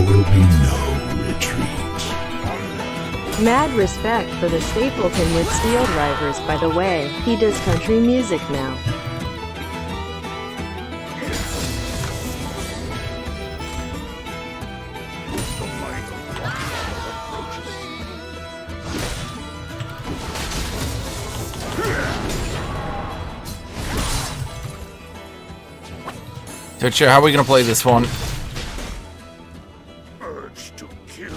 will be no retreat. Mad respect for the Stapleton with Steel Drivers, by the way. He does country music now. Twitcher, how are we gonna play this one? Urge to kill.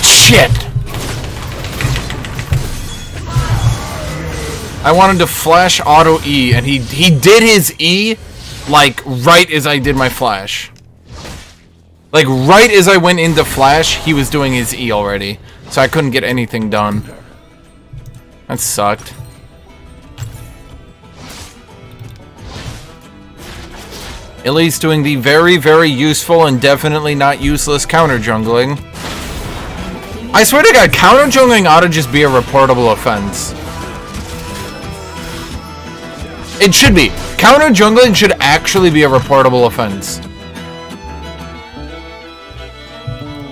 Shit! I wanted to flash auto E, and he did his E, like, right as I did my flash. Like, right as I went into flash, he was doing his E already. So I couldn't get anything done. That sucked. Illy's doing the very, very useful and definitely not useless counter jungling. I swear to God, counter jungling ought to just be a reportable offense. It should be. Counter jungling should actually be a reportable offense.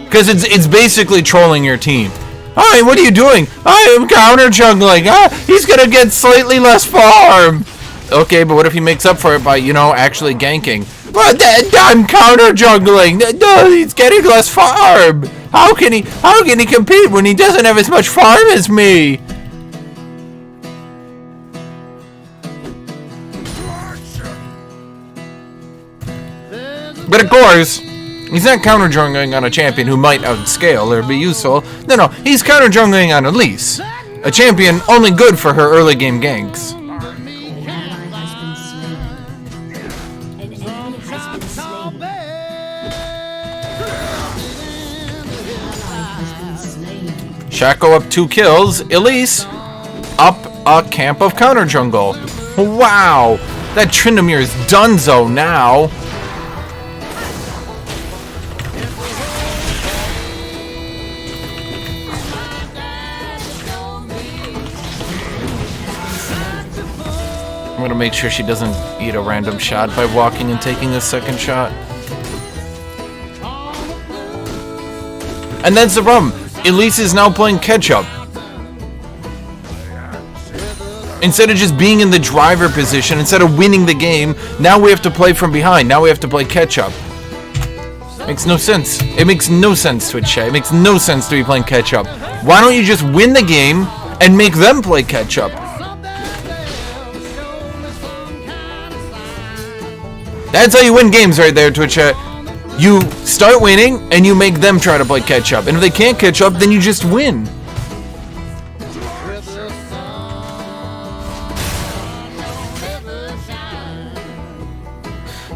Because it's basically trolling your team. Hi, what are you doing? I am counter jungling. He's gonna get slightly less farm. Okay, but what if he makes up for it by, you know, actually ganking? But I'm counter jungling. No, he's getting less farm. How can he compete when he doesn't have as much farm as me? But of course, he's not counter jungling on a champion who might outscale or be useful. No, he's counter jungling on Elise, a champion only good for her early game ganks. Shaco up 2 kills. Elise up a camp of counter jungle. Wow, that Tryndamere is donezo now. I'm gonna make sure she doesn't eat a random shot by walking and taking a second shot. And that's the problem. Elise is now playing catch-up. Instead of just being in the driver position, instead of winning the game, now we have to play from behind. Now we have to play catch-up. Makes no sense. It makes no sense, Twitch chat. It makes no sense to be playing catch-up. Why don't you just win the game and make them play catch-up? That's how you win games right there, Twitch chat. You start winning, and you make them try to play catch-up. And if they can't catch up, then you just win.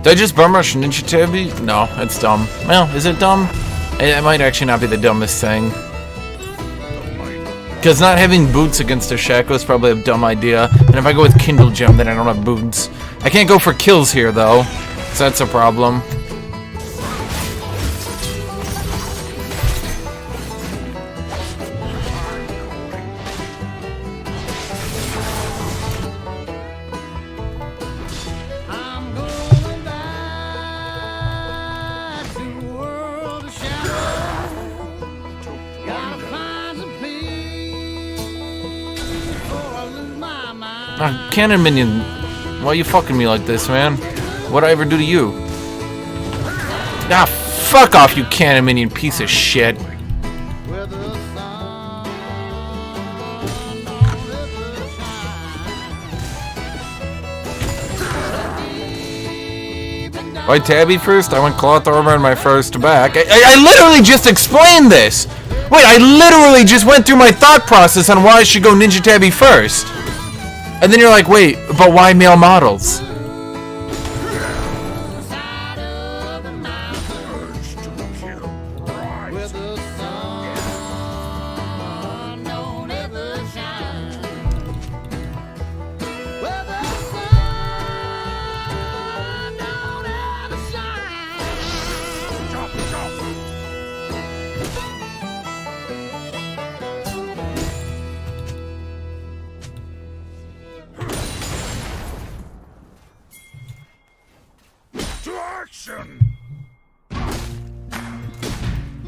Did I just bum rush Ninja Tabby? No, it's dumb. Well, is it dumb? It might actually not be the dumbest thing. Because not having boots against a Shaco is probably a dumb idea. And if I go with Kindle Gem, then I don't have boots. I can't go for kills here, though. So that's a problem. Cannon minion, why are you fucking me like this, man? What'd I ever do to you? Ah, fuck off, you cannon minion piece of shit. Why Tabby first? I went cloth armor in my first back. I literally just explained this! Wait, I literally just went through my thought process on why I should go Ninja Tabby first. And then you're like, wait, but why male models?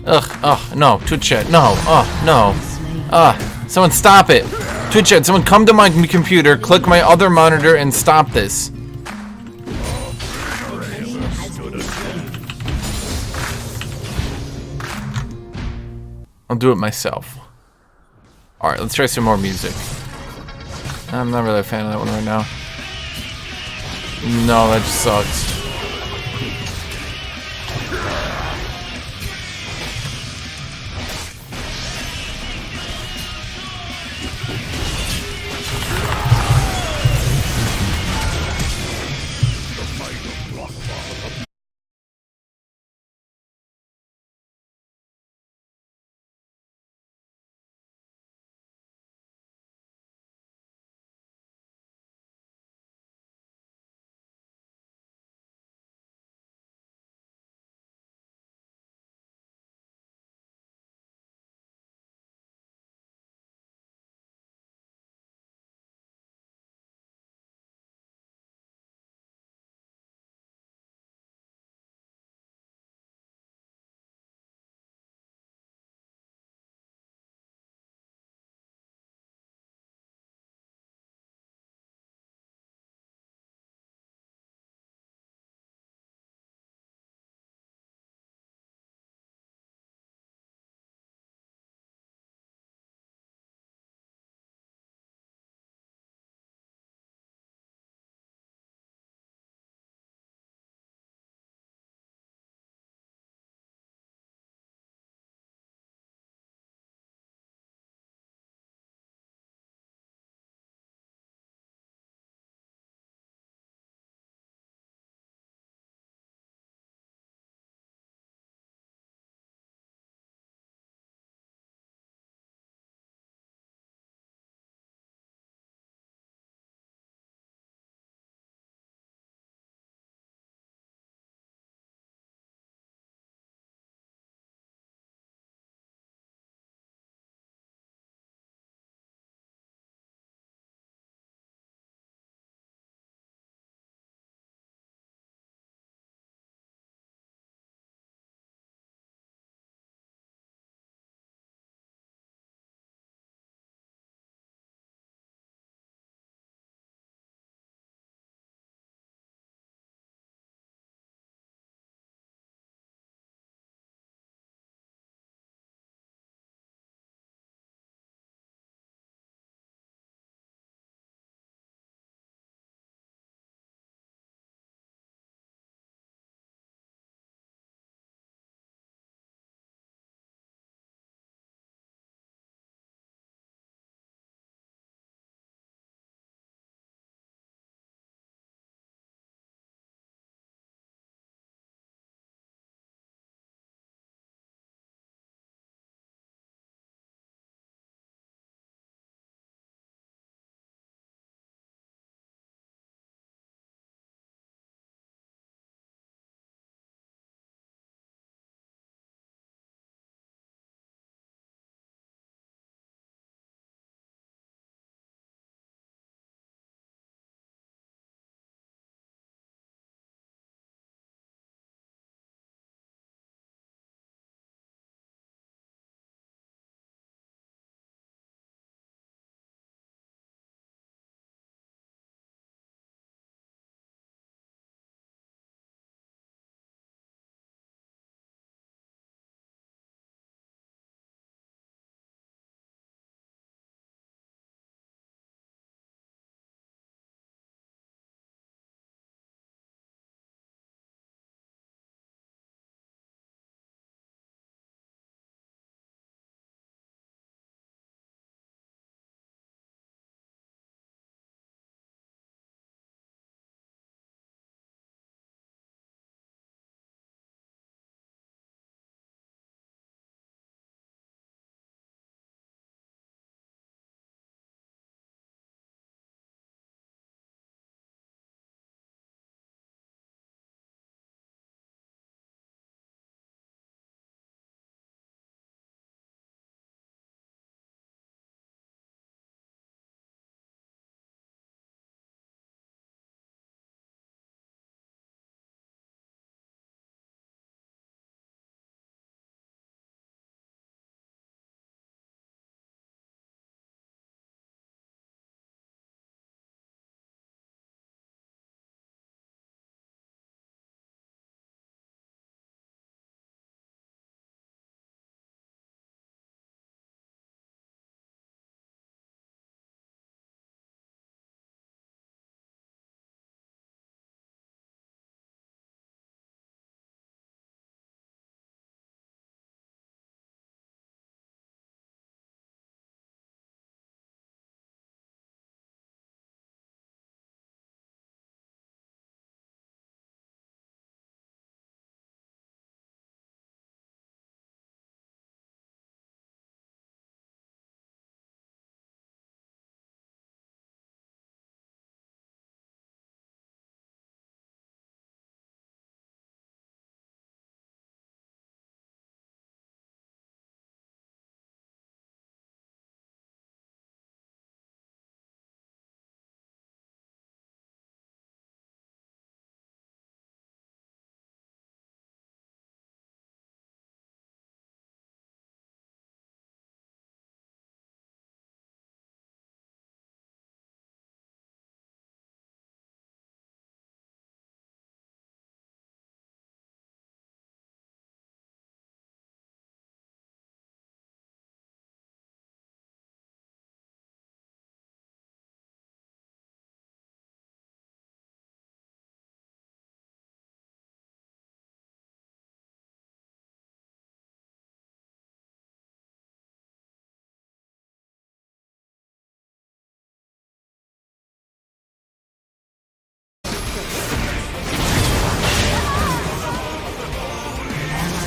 Ugh, oh, no, Twitch chat, no, oh, no. Someone stop it. Twitch chat, someone come to my computer, click my other monitor, and stop this. I'll do it myself. Alright, let's try some more music. I'm not really a fan of that one right now. No, that just sucks.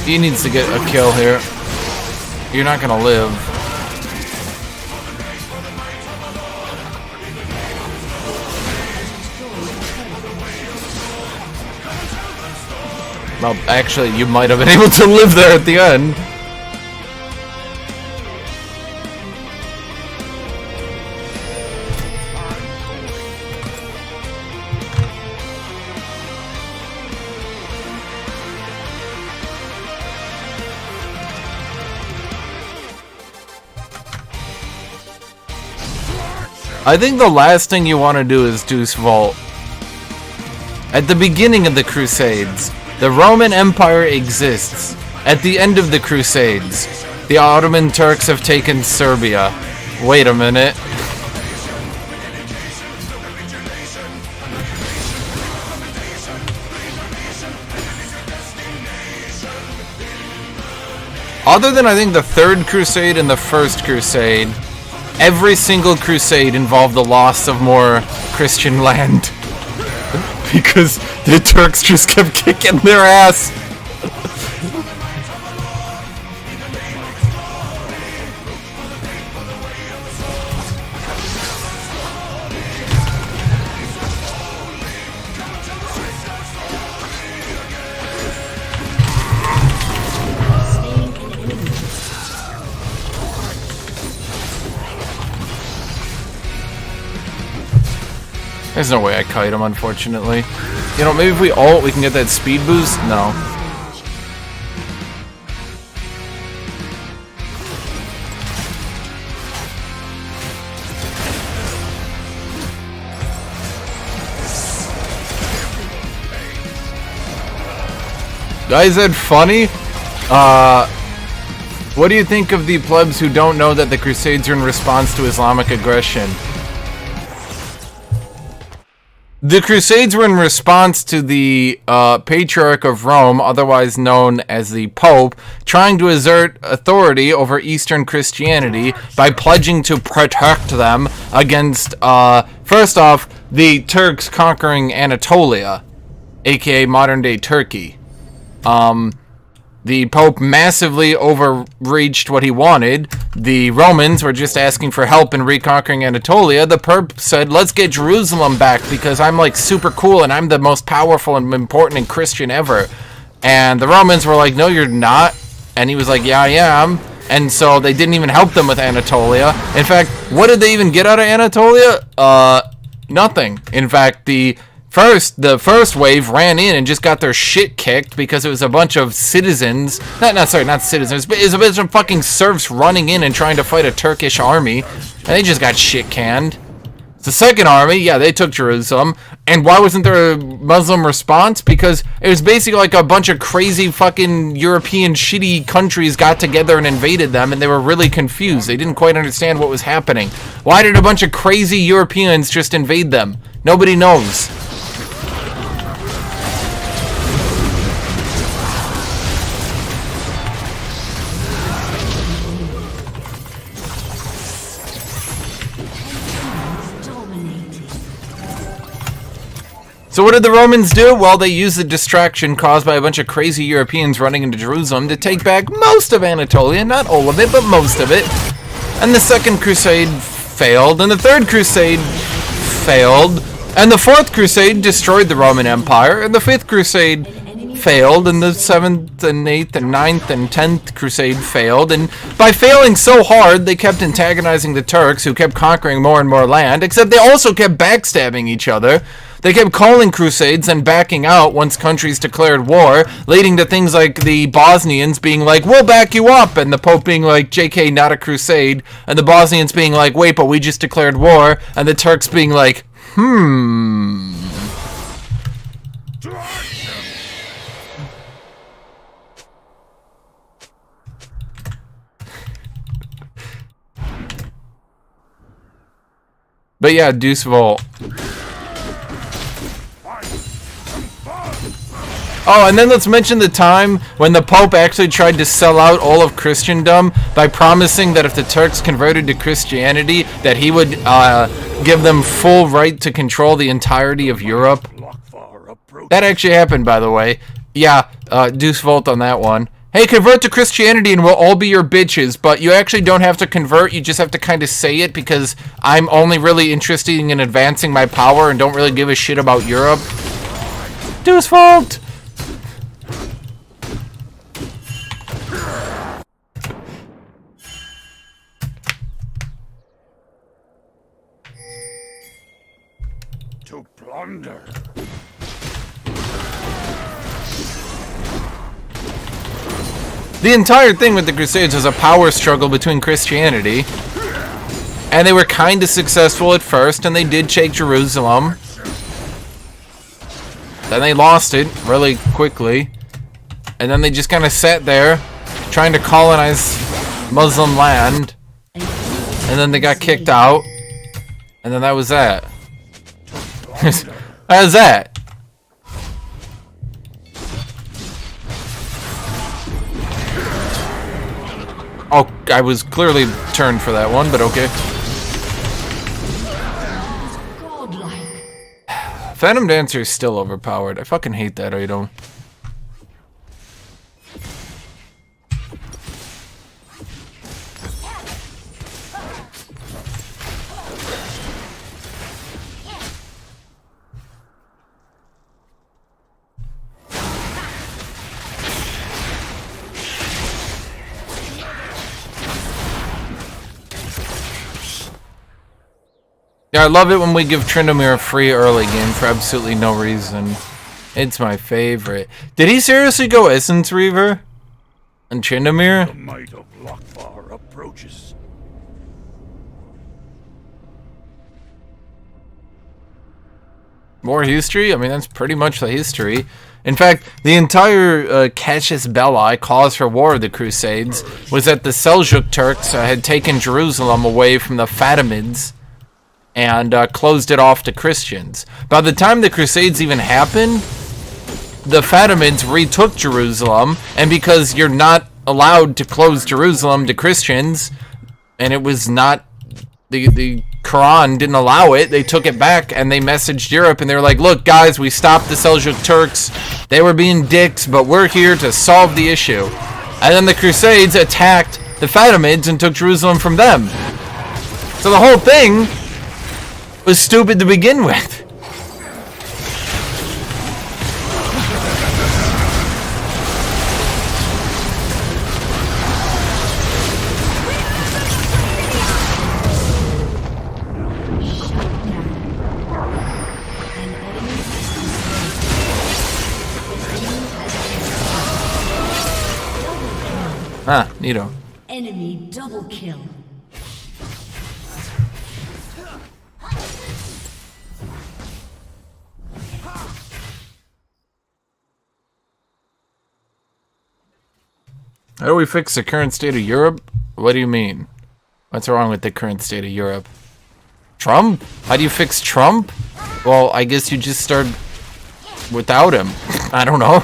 He needs to get a kill here. You're not gonna live. Well, actually, you might have been able to live there at the end. I think the last thing you want to do is Deuce Vault. At the beginning of the Crusades, the Roman Empire exists. At the end of the Crusades, the Ottoman Turks have taken Serbia. Wait a minute. Other than, I think, the Third Crusade and the First Crusade, every single crusade involved the loss of more Christian land. Because the Turks just kept kicking their ass. There's no way I kite him, unfortunately. You know, maybe if we ult, we can get that speed boost? No. Is that funny? What do you think of the plebs who don't know that the Crusades are in response to Islamic aggression? The Crusades were in response to the Patriarch of Rome, otherwise known as the Pope, trying to assert authority over Eastern Christianity by pledging to protect them against, first off, the Turks conquering Anatolia, aka modern-day Turkey. The Pope massively overreached what he wanted. The Romans were just asking for help in reconquering Anatolia. The Pope said, let's get Jerusalem back because I'm like super cool and I'm the most powerful and important and Christian ever. And the Romans were like, no, you're not. And he was like, yeah, I am. And so they didn't even help them with Anatolia. In fact, what did they even get out of Anatolia? Nothing. In fact, the first wave ran in and just got their shit kicked because it was a bunch of citizens, not citizens, but it was a bunch of fucking serfs running in and trying to fight a Turkish army, and they just got shit canned. The second army, yeah, they took Jerusalem, and why wasn't there a Muslim response? Because it was basically like a bunch of crazy fucking European shitty countries got together and invaded them, and they were really confused. They didn't quite understand what was happening. Why did a bunch of crazy Europeans just invade them? Nobody knows. So what did the Romans do? Well, they used the distraction caused by a bunch of crazy Europeans running into Jerusalem to take back most of Anatolia, not all of it, but most of it. And the Second Crusade failed, and the Third Crusade failed, and the Fourth Crusade destroyed the Roman Empire, and the Fifth Crusade failed, and the Seventh and Eighth and Ninth and 10th Crusade failed, and by failing so hard, they kept antagonizing the Turks, who kept conquering more and more land, except they also kept backstabbing each other. They kept calling crusades and backing out once countries declared war, leading to things like the Bosnians being like, we'll back you up, and the Pope being like, JK, not a crusade, and the Bosnians being like, wait, but we just declared war, and the Turks being like, But yeah, Deuce Vault. Oh, and then let's mention the time when the Pope actually tried to sell out all of Christendom by promising that if the Turks converted to Christianity, that he would give them full right to control the entirety of Europe. That actually happened, by the way. Yeah, Deuce Vault on that one. hey, convert to Christianity and we'll all be your bitches, but you actually don't have to convert, you just have to kind of say it because I'm only really interested in advancing my power and don't really give a shit about Europe. Dude's fault! To plunder. The entire thing with the Crusades was a power struggle between Christianity. And they were kind of successful at first, and they did take Jerusalem. Then they lost it really quickly. And then they just kind of sat there, trying to colonize Muslim land. And then they got kicked out. And then that was that. That was that. Oh, I was clearly turned for that one, but okay. Phantom Dancer is still overpowered. I fucking hate that item. Yeah, I love it when we give Tryndamere a free early game for absolutely no reason. It's my favorite. Did he seriously go Essence Reaver? And Tryndamere? The might of Lokvar approaches. More history? I mean, that's pretty much the history. In fact, the entire Casus Belli, cause for war of the Crusades, was that the Seljuk Turks had taken Jerusalem away from the Fatimids and closed it off to Christians. By the time the Crusades even happened, the Fatimids retook Jerusalem, and because you're not allowed to close Jerusalem to Christians, and it was not, the Quran didn't allow it, they took it back and they messaged Europe and they were like, look guys, we stopped the Seljuk Turks, they were being dicks, but we're here to solve the issue. And then the Crusades attacked the Fatimids and took Jerusalem from them. So the whole thing was stupid to begin with. Ah, neato. Enemy double kill. How do we fix the current state of Europe? What do you mean? What's wrong with the current state of Europe? Trump? How do you fix Trump? Well, I guess you just start without him. I don't know.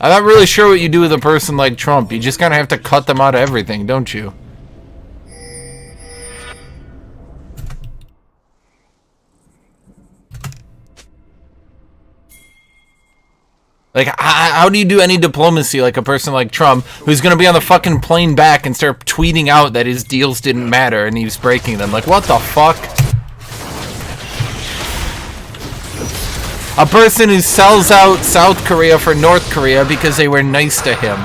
I'm not really sure what you do with a person like Trump. You just kind of have to cut them out of everything, don't you? Like, how do you do any diplomacy like a person like Trump, who's going to be on the fucking plane back and start tweeting out that his deals didn't matter and he was breaking them? Like, what the fuck? A person who sells out South Korea for North Korea because they were nice to him.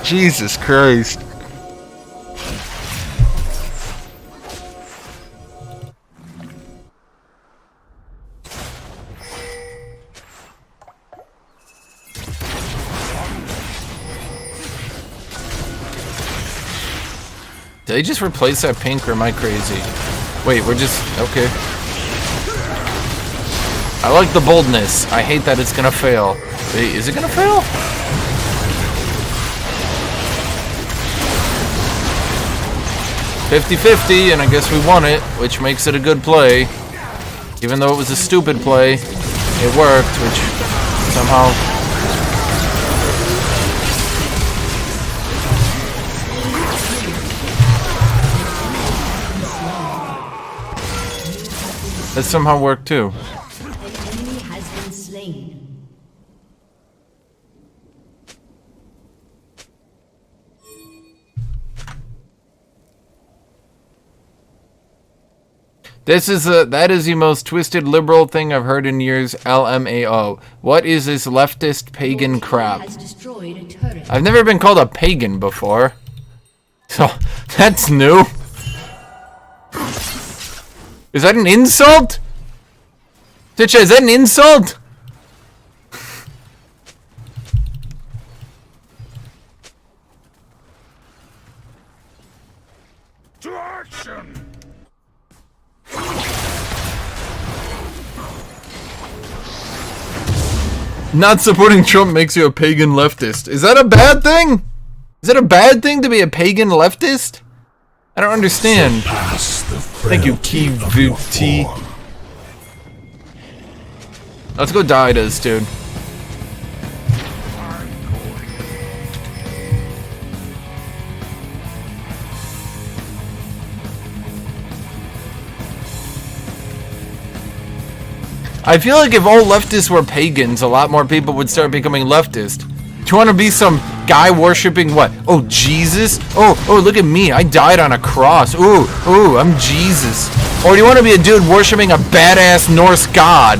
Jesus Christ. Did they just replace that pink or am I crazy? Wait, we're just... okay. I like the boldness. I hate that it's gonna fail. Wait, is it gonna fail? $50-50, and I guess we won it, which makes it a good play. Even though it was a stupid play, it worked, which somehow... that somehow worked too. An enemy has been slain. That is the most twisted liberal thing I've heard in years. LMAO. What is this leftist pagan crap? Has destroyed a turret. I've never been called a pagan before. So, that's new. Is that an insult? Stitcha, is that an insult? To action! Not supporting Trump makes you a pagan leftist. Is that a bad thing? Is it a bad thing to be a pagan leftist? I don't understand. Thank you, KVT. Let's go die this dude. I feel like if all leftists were pagans, a lot more people would start becoming leftist. Do you want to be some guy worshipping what? Oh, Jesus? Oh, look at me. I died on a cross. Ooh, I'm Jesus. Or do you want to be a dude worshipping a badass Norse god?